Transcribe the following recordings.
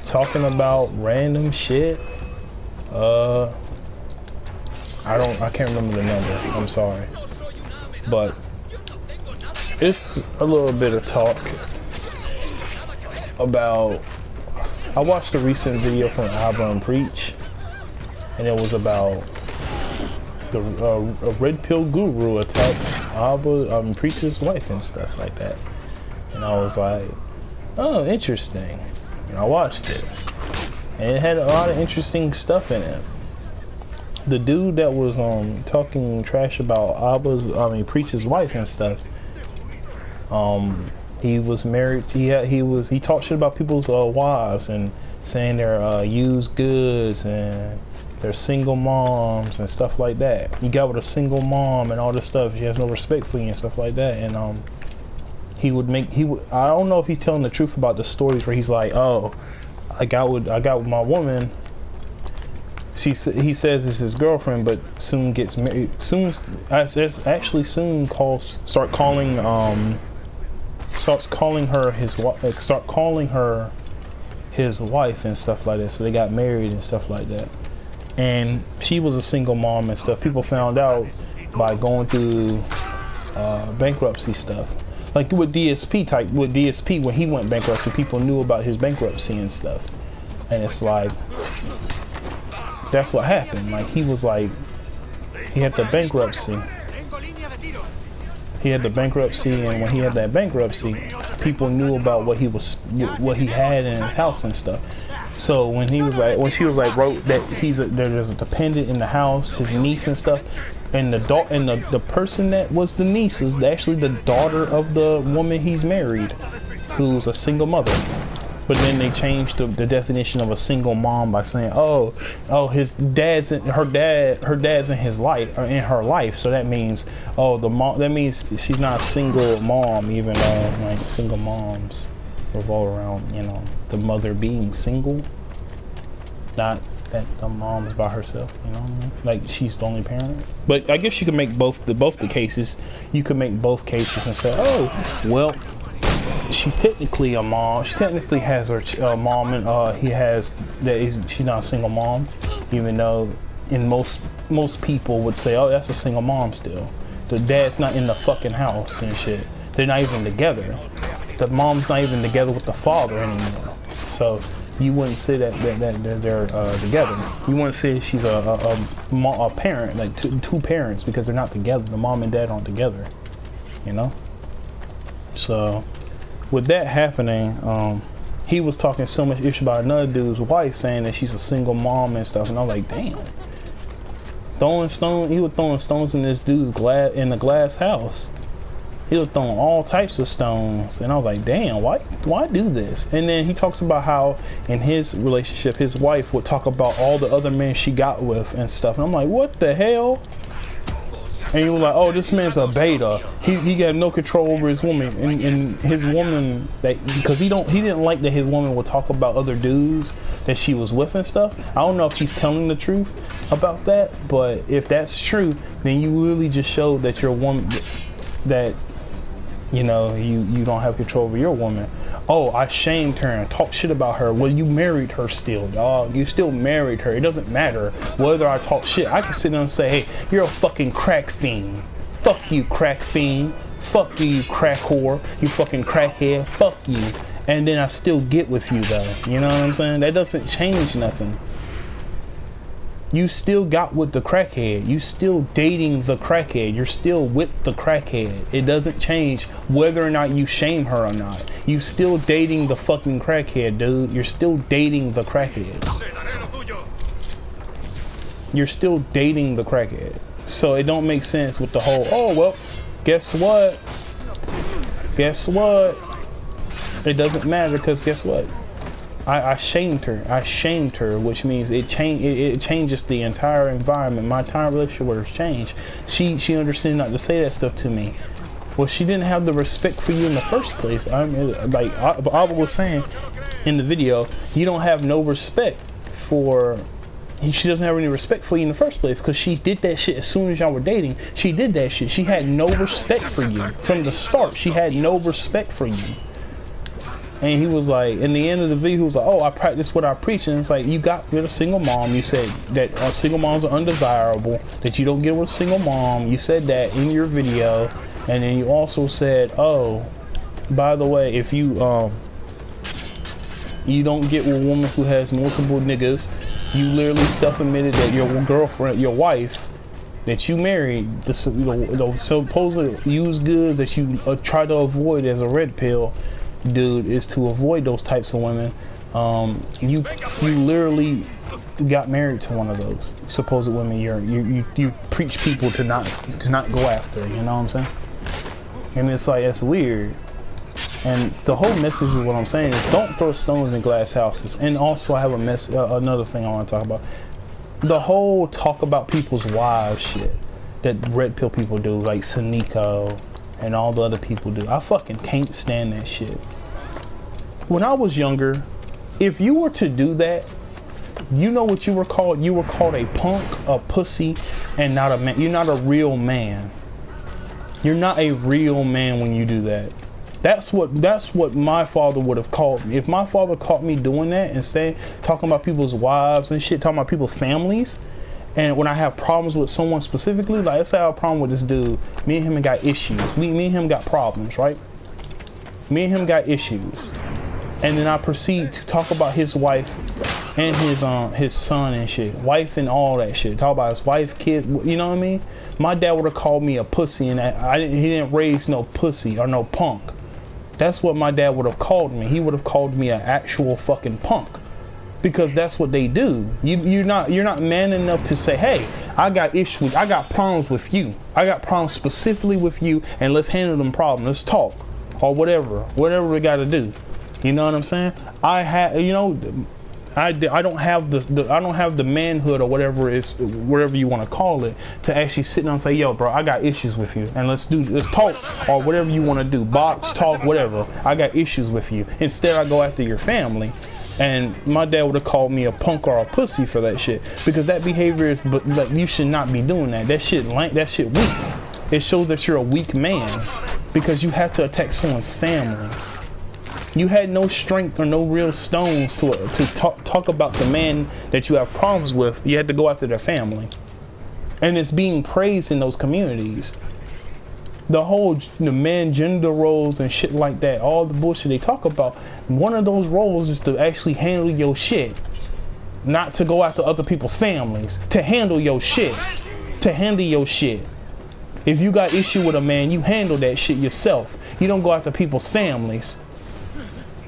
talking about random shit. I can't remember the number. I'm sorry, but it's a little bit of talk about. I watched a recent video from Abba and Preach, and it was about a red pill guru attacks Abba Preach's wife and stuff like that. And I was like, oh, interesting. And I watched it, and it had a lot of interesting stuff in it. The dude that was talking trash about Preach's wife and stuff, he was married. He talked shit about people's wives and saying they're used goods and they're single moms and stuff like that. You got with a single mom and all this stuff. She has no respect for you and stuff like that. And I don't know if he's telling the truth about the stories where he's like, oh, I got with my woman. He says it's his girlfriend, but soon gets married. Starts calling her his wife and stuff like that. So they got married and stuff like that. And she was a single mom and stuff. People found out by going through bankruptcy stuff. Like with DSP, when he went bankruptcy, people knew about his bankruptcy and stuff. And it's like, that's what happened. Like he was like, he had the bankruptcy, and when he had that bankruptcy, people knew about what he had in his house and stuff. So when she was like, wrote that there's a dependent in the house, his niece and stuff, and the person that was the niece was actually the daughter of the woman he's married, who's a single mother. But then they changed the definition of a single mom by saying, oh, her dad's in his life, or in her life. So that means, that means she's not a single mom, even though like single moms revolve around, the mother being single, not that the mom's by herself, you know what I mean? Like she's the only parent. But I guess you can make both the cases. You can make both cases and say, oh, well, she's technically a mom. She technically has her mom, and she's not a single mom, even though in most people would say, oh, that's a single mom still. The dad's not in the fucking house and shit. They're not even together. The mom's not even together with the father anymore. So you wouldn't say that they're together. You wouldn't say she's a parent, like two parents, because they're not together. The mom and dad aren't together, So with that happening, he was talking so much ish about another dude's wife, saying that she's a single mom and stuff, and I was like, damn. He was throwing stones in this dude's glass house. He was throwing all types of stones, and I was like, damn, why do this? And then he talks about how in his relationship, his wife would talk about all the other men she got with and stuff, and I'm like, what the hell? And he was like, oh, this man's a beta. He got no control over his woman, and his woman, because he didn't like that his woman would talk about other dudes that she was with and stuff. I don't know if he's telling the truth about that, but if that's true, then you really just showed that your woman, that you don't have control over your woman. Oh, I shamed her and talked shit about her. Well, you married her still, dog. You still married her. It doesn't matter whether I talk shit. I can sit down and say, hey, you're a fucking crack fiend. Fuck you, crack fiend. Fuck you, crack whore. You fucking crackhead. Fuck you. And then I still get with you, though. You know what I'm saying? That doesn't change nothing. You still got with the crackhead. You still dating the crackhead. You're still with the crackhead. It doesn't change whether or not you shame her or not. You still dating the fucking crackhead, dude. You're still dating the crackhead. You're still dating the crackhead. So it don't make sense with the whole, oh, well, guess what? Guess what? It doesn't matter, because guess what? I shamed her. I shamed her, which means it changes the entire environment. My entire relationship with her changed. She understood not to say that stuff to me. Well, she didn't have the respect for you in the first place. I mean, like I was saying in the video, you don't have no respect for. She doesn't have any respect for you in the first place, because she did that shit as soon as y'all were dating. She did that shit. She had no respect for you from the start. She had no respect for you. And he was like, in the end of the video, he was like, oh, I practice what I preach. And it's like, you're a single mom. You said that single moms are undesirable, that you don't get with a single mom. You said that in your video. And then you also said, oh, by the way, if you don't get with a woman who has multiple niggas, you literally self-admitted that your girlfriend, your wife, that you married, the supposed used goods that you try to avoid as a red pill dude is to avoid those types of women. You literally got married to one of those supposed women. You preach people to not go after. You know what I'm saying? And it's like, it's weird. And the whole message of what I'm saying is, don't throw stones in glass houses. And also, I have another thing I want to talk about. The whole talk about people's wives shit that red pill people do, like Sanico and all the other people do. I fucking can't stand that shit. When I was younger, if you were to do that, you know what you were called? You were called a punk, a pussy, and not a man. You're not a real man. You're not a real man when you do that. That's what my father would have called me. If my father caught me doing that and talking about people's wives and shit, talking about people's families, and when I have problems with someone specifically, like let's say I have a problem with this dude, me and him got issues. Me and him got problems, right? Me and him got issues. And then I proceed to talk about his wife and his son and shit. Wife and all that shit. Talk about his wife, kid, you know what I mean? My dad would have called me a pussy, and he didn't raise no pussy or no punk. That's what my dad would have called me. He would have called me an actual fucking punk, because that's what they do. You're not man enough to say, hey, I got issues, I got problems with you. I got problems specifically with you, and let's handle them problems. Let's talk, or whatever we got to do. You know what I'm saying? I don't have the manhood or whatever you want to call it to actually sit down and say, yo, bro, I got issues with you, and let's talk, or whatever you want to do, box talk, whatever. I got issues with you. Instead, I go after your family, and my dad would have called me a punk or a pussy for that shit, because that behavior is, but like, you should not be doing that. That shit weak. It shows that you're a weak man, because you have to attack someone's family. You had no strength or no real stones to talk about the man that you have problems with. You had to go after their family. And it's being praised in those communities. The man gender roles and shit like that, all the bullshit they talk about, one of those roles is to actually handle your shit. Not to go after other people's families. To handle your shit. To handle your shit. If you got issue with a man, you handle that shit yourself. You don't go after people's families.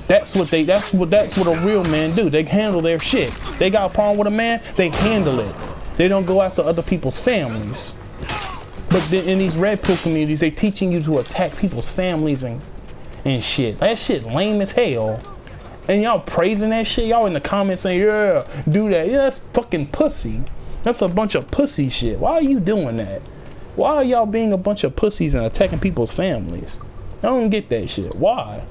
That's what a real man do. They handle their shit. They got a problem with a man, they handle it. They don't go after other people's families. But then in these red pill communities, they teaching you to attack people's families and shit. That shit lame as hell. And y'all praising that shit. Y'all in the comments saying, yeah, do that. Yeah, that's fucking pussy. That's a bunch of pussy shit. Why are you doing that? Why are y'all being a bunch of pussies and attacking people's families? I don't get that shit. Why?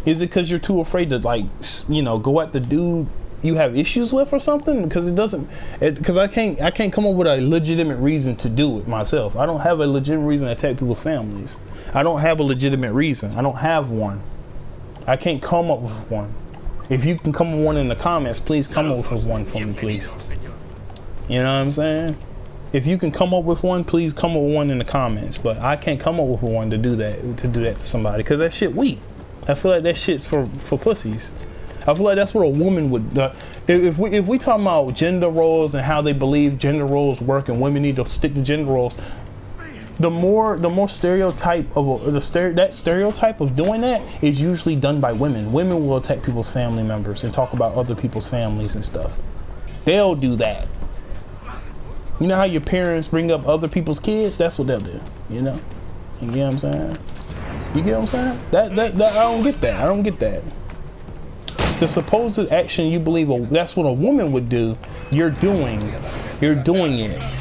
Is it because you're too afraid to, like, go at the dude you have issues with or something? Because I can't come up with a legitimate reason to do it myself. I don't have a legitimate reason to attack people's families. I don't have a legitimate reason. I don't have one. I can't come up with one. If you can come up with one in the comments, please come up with one for me, please. You know what I'm saying? If you can come up with one, please come up with one in the comments. But I can't come up with one to do that to somebody, because that shit weak. I feel like that shit's for pussies. I feel like that's what a woman would. If we talking about gender roles and how they believe gender roles work and women need to stick to gender roles, the more stereotype of that stereotype of doing that is usually done by women. Women will attack people's family members and talk about other people's families and stuff. They'll do that. You know how your parents bring up other people's kids? That's what they'll do. You know? You get what I'm saying? You get what I'm saying? That I don't get that. I don't get that. The supposed action you believe that's what a woman would do, you're doing it.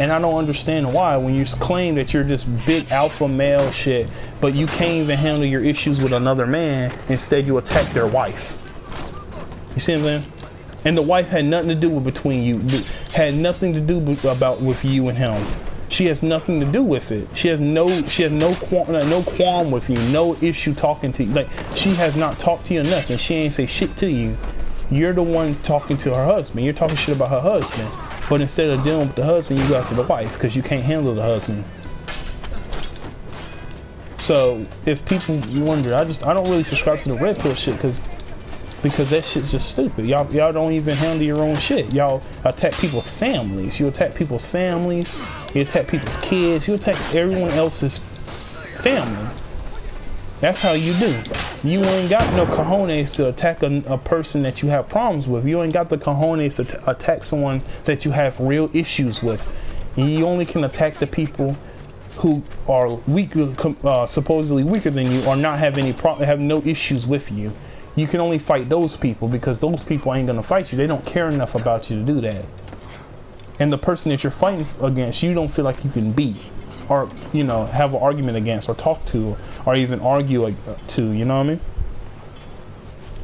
And I don't understand why, when you claim that you're this big alpha male shit, but you can't even handle your issues with another man, instead you attack their wife. You see what I'm saying? And the wife had nothing to do with between you, had nothing to do with you and him. She has nothing to do with it. She has no qualm with you, no issue talking to you. Like, she has not talked to you nothing. She ain't say shit to you. You're the one talking to her husband. You're talking shit about her husband. But instead of dealing with the husband, you go after the wife because you can't handle the husband. So if people wonder, I don't really subscribe to the red pill shit because that shit's just stupid. Y'all don't even handle your own shit. Y'all attack people's families. You attack people's families. You attack people's kids. You attack everyone else's family. That's how you do. You ain't got no cojones to attack a person that you have problems with. You ain't got the cojones to attack someone that you have real issues with. You only can attack the people who are weaker, supposedly weaker than you, or not have have no issues with you. You can only fight those people because those people ain't gonna fight you. They don't care enough about you to do that. And the person that you're fighting against, you don't feel like you can beat, or have an argument against, or talk to, or even argue to. You know what I mean?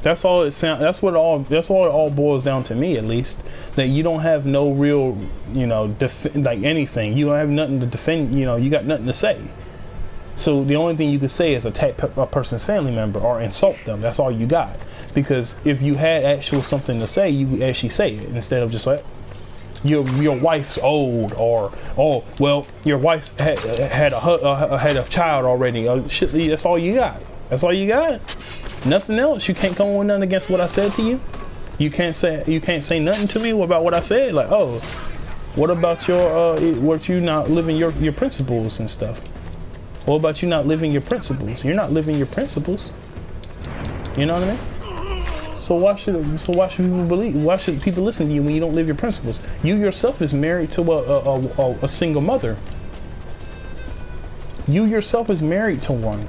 That's all it sounds. That's what it all boils down to me, at least. That you don't have no real, like anything. You don't have nothing to defend. You got nothing to say. So the only thing you could say is attack a person's family member or insult them. That's all you got. Because if you had actual something to say, you would actually say it instead of just like, your wife's old, or oh well, your wife had a child already. Shit, that's all you got. That's all you got. Nothing else. You can't come with nothing against what I said to you. You can't say nothing to me about what I said. Like, oh, what about what you not living your principles and stuff? What about you not living your principles? You're not living your principles. You know what I mean? So why should people believe? Why should people listen to you when you don't live your principles? You yourself is married to a single mother. You yourself is married to one.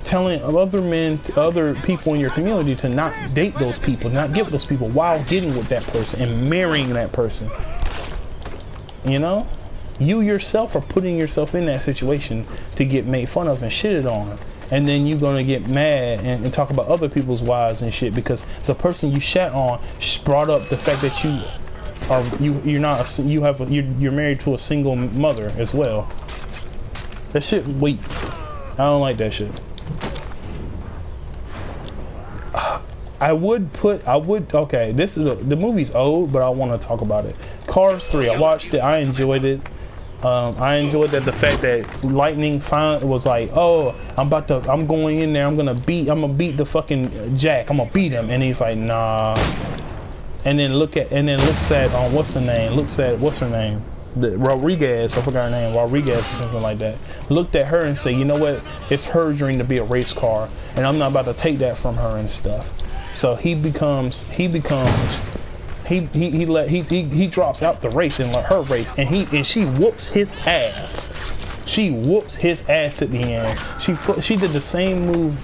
Telling other people in your community to not date those people, not get with those people while getting with that person and marrying that person. You yourself are putting yourself in that situation to get made fun of and shitted on. And then you're gonna get mad and talk about other people's wives and shit because the person you shat on brought up the fact that you're married to a single mother as well. That shit weak. I don't like that shit. Okay, the movie's old, but I want to talk about it. Cars 3, I watched it, I enjoyed it. I enjoyed the fact that Lightning was like, oh, I'm going in there, I'm gonna beat the fucking Jack, I'm gonna beat him, and he's like, nah. And then looks at what's her name? Rodriguez, I forgot her name, Rodriguez or something like that. Looked at her and said, you know what? It's her dream to be a race car, and I'm not about to take that from her and stuff. So he drops out the race and let her race, and she whoops his ass. She whoops his ass at the end. She did the same move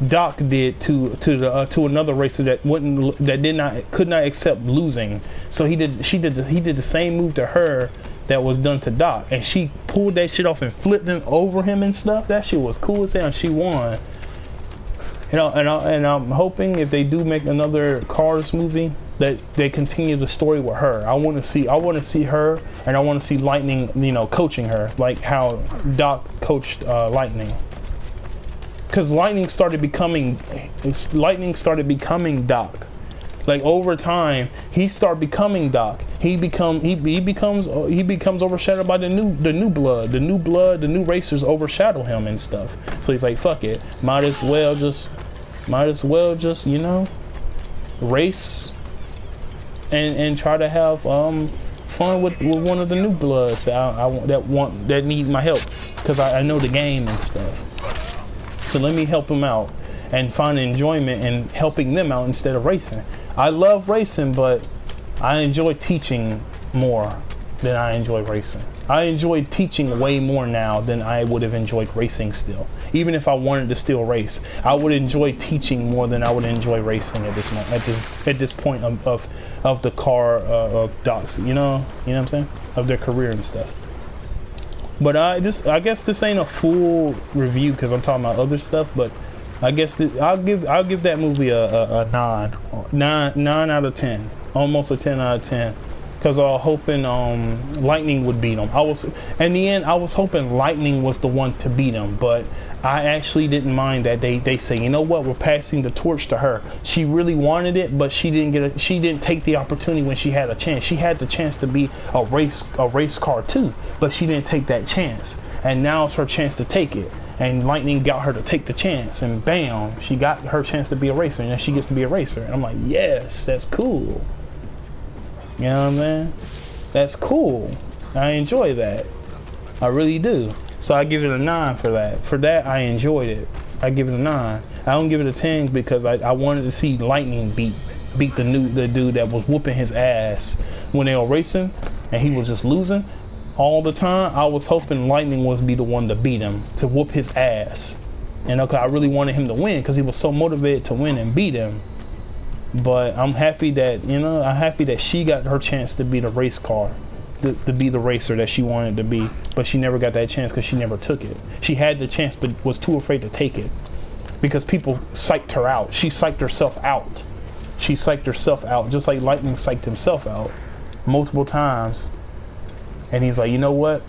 Doc did to another racer that could not accept losing. So he did the same move to her that was done to Doc, and she pulled that shit off and flipped him over him and stuff. That shit was cool as hell, and she won. And I'm hoping if they do make another Cars movie that they continue the story with her. I want to see her, and I want to see Lightning, coaching her like how Doc coached Lightning. Because Lightning started becoming Doc. Like over time, he started becoming Doc. He becomes overshadowed by the new blood. The new racers overshadow him and stuff. So he's like, fuck it, might as well just race and try to have fun with one of the new bloods that need my help, because I know the game and stuff. So let me help them out and find enjoyment in helping them out instead of racing. I love racing, but I enjoy teaching more than I enjoy racing. I enjoy teaching way more now than I would have enjoyed racing still. Even if I wanted to still race, I would enjoy teaching more than I would enjoy racing at this moment, at this point of the car of Doc's, you know what I'm saying? Of their career and stuff. But I guess this ain't a full review because I'm talking about other stuff. But I guess I'll give that movie a 9 out of 10, almost a 10 out of 10. because I was hoping Lightning would beat him. In the end, I was hoping Lightning was the one to beat him, but I actually didn't mind that they say, you know what, we're passing the torch to her. She really wanted it, but she didn't take the opportunity when she had a chance. She had the chance to be a race car too, but she didn't take that chance. And now it's her chance to take it. And Lightning got her to take the chance, and bam, she got her chance to be a racer, and then she gets to be a racer. And I'm like, yes, that's cool. You know what I'm saying? That's cool. I enjoy that. I really do. So I give it a 9 for that. For that, I enjoyed it. I give it a 9. I don't give it a 10 because I wanted to see Lightning beat the dude that was whooping his ass when they were racing, and he was just losing all the time. I was hoping Lightning was be the one to beat him, to whoop his ass. And okay, I really wanted him to win because he was so motivated to win and beat him. But I'm happy that, I'm happy that she got her chance to be the race car, to be the racer that she wanted to be. But she never got that chance because she never took it. She had the chance but was too afraid to take it because people psyched her out. She psyched herself out. She psyched herself out just like Lightning psyched himself out multiple times. And he's like, you know what?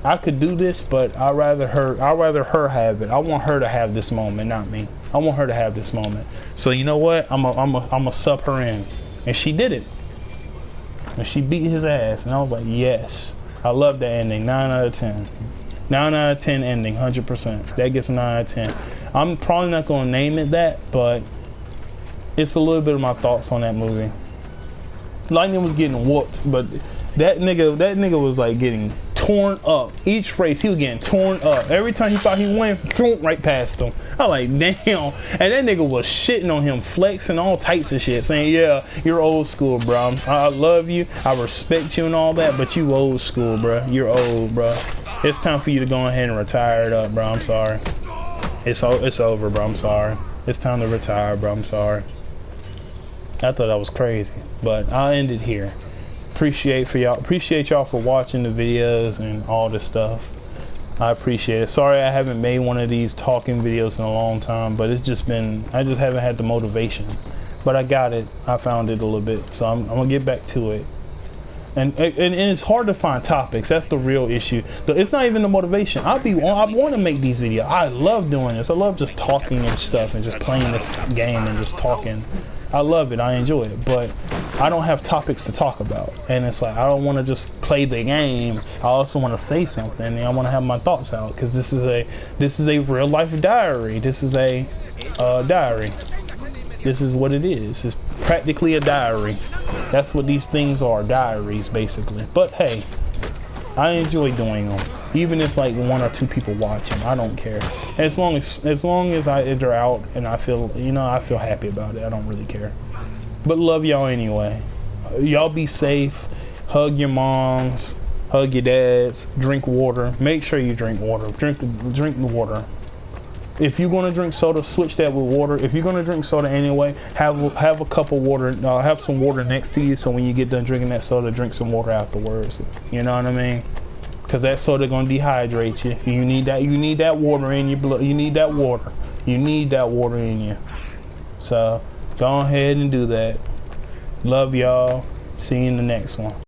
I could do this, but I'd rather her have it. I want her to have this moment, not me. I want her to have this moment. So you know what? I'm a sub her in, and she did it. And she beat his ass, and I was like, yes. I love that ending. 9 out of 10. 9 out of 10 ending, 100%. That gets a 9 out of 10. I'm probably not gonna name it that, but it's a little bit of my thoughts on that movie. Lightning was getting whooped, but that nigga was like getting torn up. Each race he was getting torn up. Every time he thought he won, right past him. I'm like, damn. And that nigga was shitting on him, flexing all types of shit, saying, yeah, you're old school, bro. I love you, I respect you and all that, but you old school, bro. You're old, bro. It's time for you to go ahead and retire it up, bro. I'm sorry. It's over, bro. I'm sorry. It's time to retire, bro. I'm sorry. I thought that was crazy, but I'll end it here. Appreciate y'all for watching the videos and all this stuff. I appreciate it. Sorry I haven't made one of these talking videos in a long time, but it's just been, I just haven't had the motivation. But I got it. I found it a little bit, so I'm gonna get back to it. And it's hard to find topics. That's the real issue. It's not even the motivation. I want to make these videos. I love doing this. I love just talking and stuff and just playing this game and just talking. I love it. I enjoy it, but I don't have topics to talk about. And it's like, I don't want to just play the game. I also want to say something, and I want to have my thoughts out, because this is a real life diary. This is a diary. This is what it is. It's practically a diary. That's what these things are, diaries, basically. But hey, I enjoy doing them. Even if like 1 or 2 people watching, I don't care. As long as they're out and I feel, I feel happy about it. I don't really care. But love y'all anyway. Y'all be safe. Hug your moms. Hug your dads. Drink water. Make sure you drink water. Drink the water. If you're gonna drink soda, switch that with water. If you're gonna drink soda anyway, have a cup of water. Have some water next to you, so when you get done drinking that soda, drink some water afterwards. You know what I mean? Because that soda gonna dehydrate you. You need that water in your blood. You need that water. You need that water in you. So go ahead and do that. Love y'all. See you in the next one.